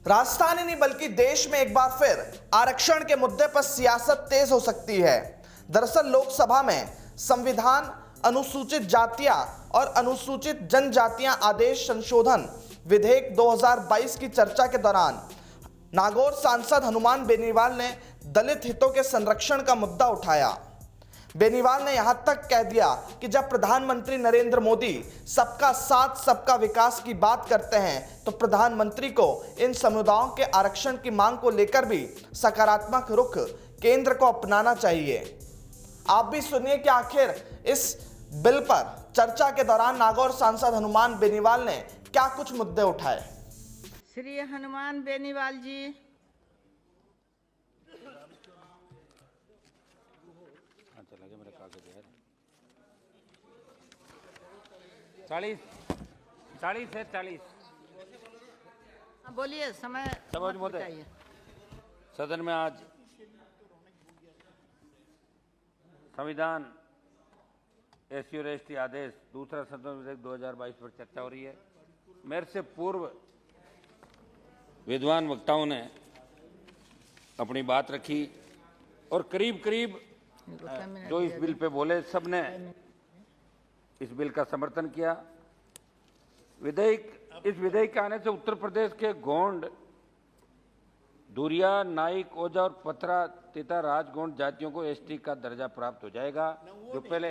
राजस्थान ही नहीं बल्कि देश में एक बार फिर आरक्षण के मुद्दे पर सियासत तेज हो सकती है। दरअसल लोकसभा में संविधान अनुसूचित जातियां और अनुसूचित जनजातियां आदेश संशोधन विधेयक 2022 की चर्चा के दौरान नागौर सांसद हनुमान बेनीवाल ने दलित हितों के संरक्षण का मुद्दा उठाया। बेनीवाल ने यहां तक कह दिया कि जब प्रधानमंत्री नरेंद्र मोदी सबका साथ सबका विकास की बात करते हैं तो प्रधानमंत्री को इन समुदायों के आरक्षण की मांग को लेकर भी सकारात्मक रुख केंद्र को अपनाना चाहिए। आप भी सुनिए कि आखिर इस बिल पर चर्चा के दौरान नागौर सांसद हनुमान बेनीवाल ने क्या कुछ मुद्दे उठाए। श्री हनुमान बेनीवाल जी। चालीस है 40। बोलिए, समय समझ बताइए। सदन में आज संविधान एससी और एसटी आदेश दूसरा संशोधन विधेयक 2022 पर चर्चा हो रही है। मेरे से पूर्व विद्वान वक्ताओं ने अपनी बात रखी और करीब करीब जो इस बिल पे बोले सबने इस बिल का समर्थन किया। इस विधेयक के आने से उत्तर प्रदेश के गोंड, धुरिया, नाइक, ओझा और पथरा तथा राजगोंड जातियों को एसटी का दर्जा प्राप्त हो जाएगा। जो पहले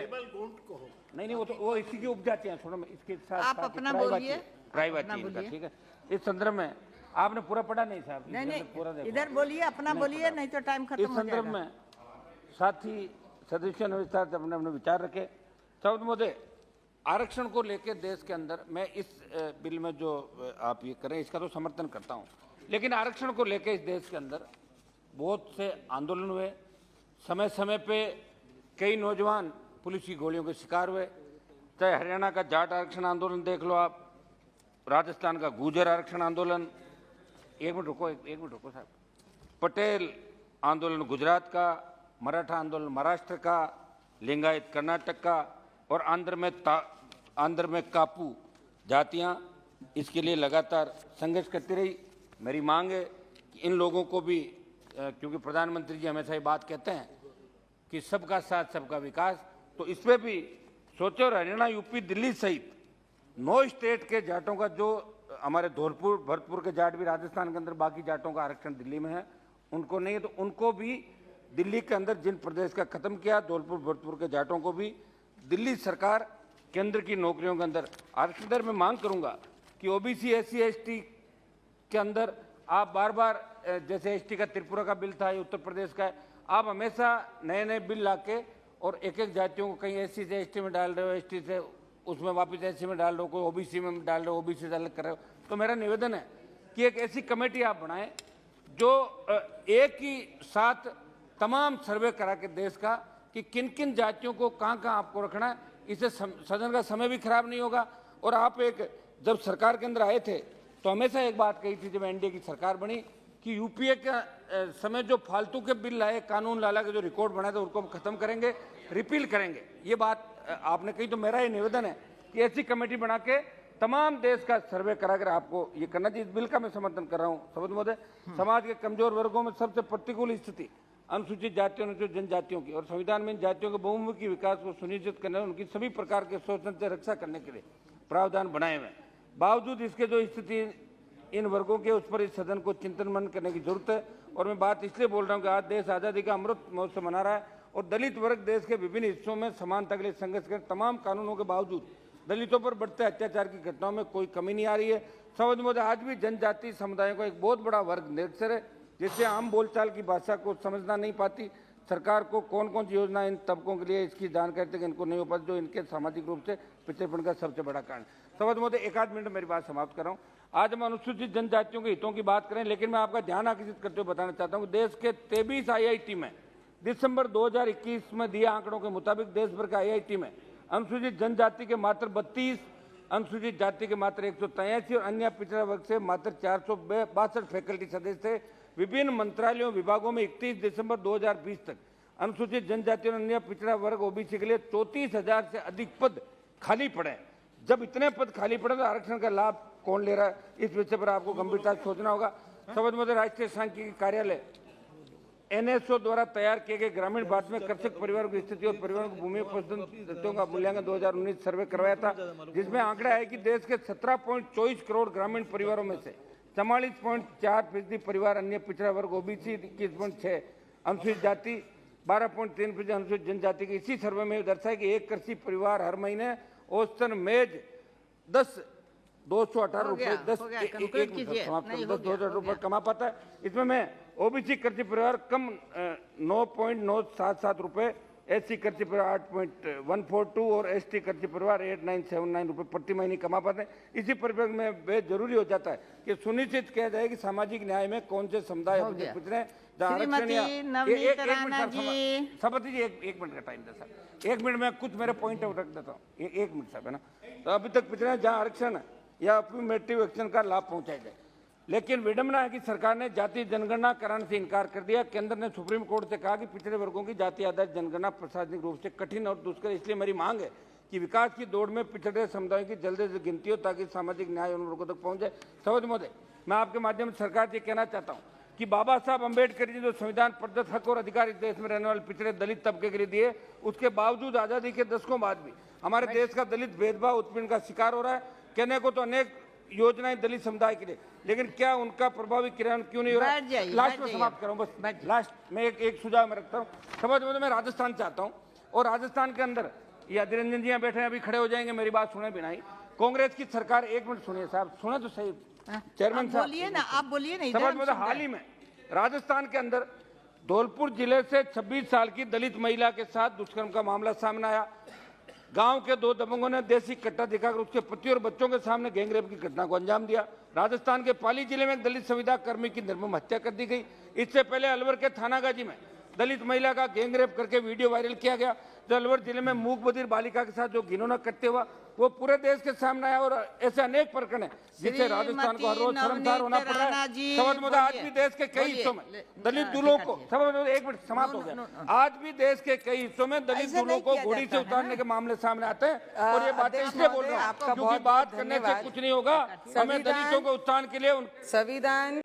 नहीं वो तो वो इसी की उपजातियां सुनो इसके साथ आप अपना बोलिए, प्राइवेट इनका, ठीक है। इस संदर्भ में आपने पूरा पढ़ा नहीं साहब? नहीं पूरा इधर बोलिए, अपना बोलिए, नहीं तो टाइम खत्म हो जाएगा। इस संदर्भ में साथी सदस्यों ने विस्तार से अपने अपने विचार रखे। शब्द महोदय, आरक्षण को लेकर देश के अंदर मैं इस बिल में जो आप ये करें इसका तो समर्थन करता हूं, लेकिन आरक्षण को लेकर इस देश के अंदर बहुत से आंदोलन हुए। समय समय पे कई नौजवान पुलिस की गोलियों के शिकार हुए। चाहे हरियाणा का जाट आरक्षण आंदोलन देख लो आप, राजस्थान का गुर्जर आरक्षण आंदोलन, एक मिनट रुको साहब, पटेल आंदोलन गुजरात का, मराठा आंदोलन महाराष्ट्र का, लिंगायत कर्नाटक का और आंध्र में कापू जातियां इसके लिए लगातार संघर्ष करती रही। मेरी मांग है कि इन लोगों को भी, क्योंकि प्रधानमंत्री जी हमेशा ये बात कहते हैं कि सबका साथ सबका विकास, तो इसमें भी सोचो। और हरियाणा, यूपी, दिल्ली सहित 9 स्टेट के जाटों का, जो हमारे धौलपुर भरतपुर के जाट भी राजस्थान के अंदर, बाकी जाटों का आरक्षण दिल्ली में है, उनको नहीं है, तो उनको भी दिल्ली के अंदर जिन प्रदेश का खत्म किया, धौलपुर भरतपुर के जाटों को भी दिल्ली सरकार केंद्र की नौकरियों के अंदर आरक्षण दर में मांग करूंगा कि ओबीसी, एससी, एसटी के अंदर आप बार बार, जैसे एसटी का त्रिपुरा का बिल था, ये उत्तर प्रदेश का है, आप हमेशा नए नए बिल लाके और एक एक जातियों को कहीं एससी से एसटी में डाल रहे हो, एसटी से उसमें वापस एससी में डाल रहे हो, कोई ओबीसी में डाल रहे हो, ओबीसी से अलग कर रहे हो। तो मेरा निवेदन है कि एक ऐसी कमेटी आप बनाएं जो एक ही साथ तमाम सर्वे करा के देश का कि किन किन जातियों को कहाँ कहाँ आपको रखना है। इससे सदन का समय भी खराब नहीं होगा। और आप जब सरकार के अंदर आए थे तो हमेशा एक बात कही थी, जब एनडीए की सरकार बनी, कि यूपीए का समय जो फालतू के बिल लाए, कानून लाला के जो रिकॉर्ड बनाए थे, उनको खत्म करेंगे, रिपील करेंगे। ये बात आपने कही। तो मेरा ये निवेदन है कि ऐसी कमेटी बना के तमाम देश का सर्वे कराकर आपको ये करना चाहिए। इस बिल का मैं समर्थन कर रहा हूँ। शब्द महोदय, समाज के कमजोर वर्गों में सबसे प्रतिकूल स्थिति अनुसूचित जातियों, अनुसूचित जनजातियों की, और संविधान में इन जातियों के बहुमुखी विकास को सुनिश्चित करने, उनकी सभी प्रकार के शोषण से रक्षा करने के लिए प्रावधान बनाए हुए। बावजूद इसके जो स्थिति इन वर्गों के, उस पर इस सदन को चिंतन मनन करने की जरूरत है। और मैं बात इसलिए बोल रहा हूँ कि आज देश आज़ादी का अमृत महोत्सव मना रहा है और दलित वर्ग देश के विभिन्न हिस्सों में समानता के लिए संघर्ष कर तमाम कानूनों के बावजूद दलितों पर बढ़ते अत्याचार की घटनाओं में कोई कमी नहीं आ रही है। समझ मुझे आज भी जनजातीय समुदायों का एक बहुत बड़ा वर्ग निरक्षर है, जिससे आम बोलचाल की भाषा को समझना नहीं पाती। सरकार को कौन कौन सी योजना इन तबकों के लिए इसकी जानकारी तक इनको नहीं हो पाती, जो इनके सामाजिक रूप से पिछड़ेपन का सबसे बड़ा कारण। समझ मुझे एक आध मिनट मेरी बात समाप्त कर रहा हूँ। आज हम अनुसूचित जनजातियों के हितों की बात करें, लेकिन मैं आपका ध्यान आकर्षित करते हुए बताना चाहता हूँ कि देश के 23 IIT में दिसंबर 2021 में दिए आंकड़ों के मुताबिक देश भर के IIT में अनुसूचित जनजाति के मात्र 32, अनुसूचित जाति के मात्र 183 और अन्य पिछड़ा वर्ग से मात्र 462 फैकल्टी सदस्य थे। विभिन्न मंत्रालयों विभागों में 31 दिसंबर 2020 तक अनुसूचित जनजाति और अन्य पिछड़ा वर्ग ओबीसी के लिए 34,000 से अधिक पद खाली पड़े। जब इतने पद खाली पड़े तो आरक्षण का लाभ कौन ले रहा है, इस विषय पर आपको गंभीरता से सोचना होगा। सबद मध्य राष्ट्रीय सांख्यिकी कार्यालय एनएसओ द्वारा तैयार किए गए ग्रामीण भारत में कृषक परिवारों की स्थिति और परिवारों की भूमि पशुधन तथ्यों का मूल्यांकन 2019 सर्वे करवाया था, जिसमें आंकड़ा है कि देश के 17.24 करोड़ ग्रामीण परिवारों में से 44.4% परिवार अन्य पिछड़ा वर्ग ओबीसी, 21.6 अनुसूचित जाति, 12.3% अनुसूचित जनजाति के। इसी सर्वे में दर्शाया कि एक कृषि परिवार हर महीने औसतन मेज 218 रुपए 218 रुपए कमा पाता है। इसमें मैं ओबीसी कृषि परिवार कम 9.977 रुपए, एससी कृषि परिवार 8.142 और एसटी कृषि परिवार 8979 रुपए प्रति महीने कमा पाते हैं। इसी परिप्रेक्ष्य में बेहद जरूरी हो जाता है कि सुनिश्चित किया जाए कि सामाजिक न्याय में कौन से समुदाय पिछड़े सभापति जी एक मिनट का टाइम दे सर, 1 मिनट में कुछ मेरे पॉइंट आउट रख देता हूँ, 1 मिनट साहब है ना। तो अभी तक पिछड़े जहाँ आरक्षण या अफर्मेटिव एक्शन का लाभ पहुंचाया जाए, लेकिन विडंबना है कि सरकार ने जाति जनगणना कराने से इनकार कर दिया। केंद्र ने सुप्रीम कोर्ट से कहा कि पिछड़े वर्गों की जाति आधारित जनगणना प्रशासनिक रूप से कठिन और दुष्कर, इसलिए मेरी मांग है कि विकास की दौड़ में पिछड़े समुदायों की जल्द से गिनती हो ताकि सामाजिक न्याय उन लोगों तक पहुंच जाए। सरोज महोदय, मैं आपके माध्यम से सरकार से कहना चाहता हूँ कि बाबा साहब अम्बेडकर जी जो संविधान प्रदत्त हक और अधिकार इस देश में रहने वाले पिछड़े दलित तबके के लिए दिए, उसके बावजूद आजादी के दशकों बाद भी हमारे देश का दलित भेदभाव उत्पीड़न का शिकार हो रहा है। कहने को तो अनेक योजनाएं दलित समुदाय के लिए, लेकिन क्या उनका प्रभावी क्रियान्वयन क्यों नहीं हो रहा है? लास्ट में समाप्त करूं, बस लास्ट में एक सुझाव मैं रखता हूं। समझ में मैं राजस्थान चाहता हूं, और राजस्थान के अंदर ये अधीर रंजन जी बैठे हैं, अभी खड़े हो जाएंगे, मेरी बात सुने बिना ही। कांग्रेस की सरकार, 1 मिनट सुनिए साहब, सुने तो सही चेयरमैन साहब, बोलिए ना, आप बोलिए ना। समझ में हाल ही में राजस्थान के अंदर धौलपुर जिले से 26 साल की दलित महिला के साथ दुष्कर्म का मामला सामने आया। गांव के 2 दबंगों ने देसी कट्टा दिखाकर उसके पति और बच्चों के सामने गैंगरेप की घटना को अंजाम दिया। राजस्थान के पाली जिले में एक दलित संविदा कर्मी की निर्मम हत्या कर दी गई। इससे पहले अलवर के थानागाजी में दलित महिला का गैंगरेप करके वीडियो वायरल किया गया। जो अलवर जिले में मूक बधिर बालिका के साथ जो घिनौना करते हुआ वो पूरे देश के सामने आया, और ऐसे अनेक प्रकरण है जिससे राजस्थान को हर रोज शर्मसार होना पड़ रहा है। समझ मुझे आज भी देश के कई हिस्सों में दलित दूल्हों को, समझ 1 मिनट समाप्त हो गया, आज भी देश के कई हिस्सों में दलित दूल्हों को घोड़ी से उतारने के मामले सामने आते हैं। और ये बातें इसलिए बोल रहा हूँ क्योंकि बात करने से कुछ नहीं होगा, हमें दलितों को उत्थान के लिए संविधान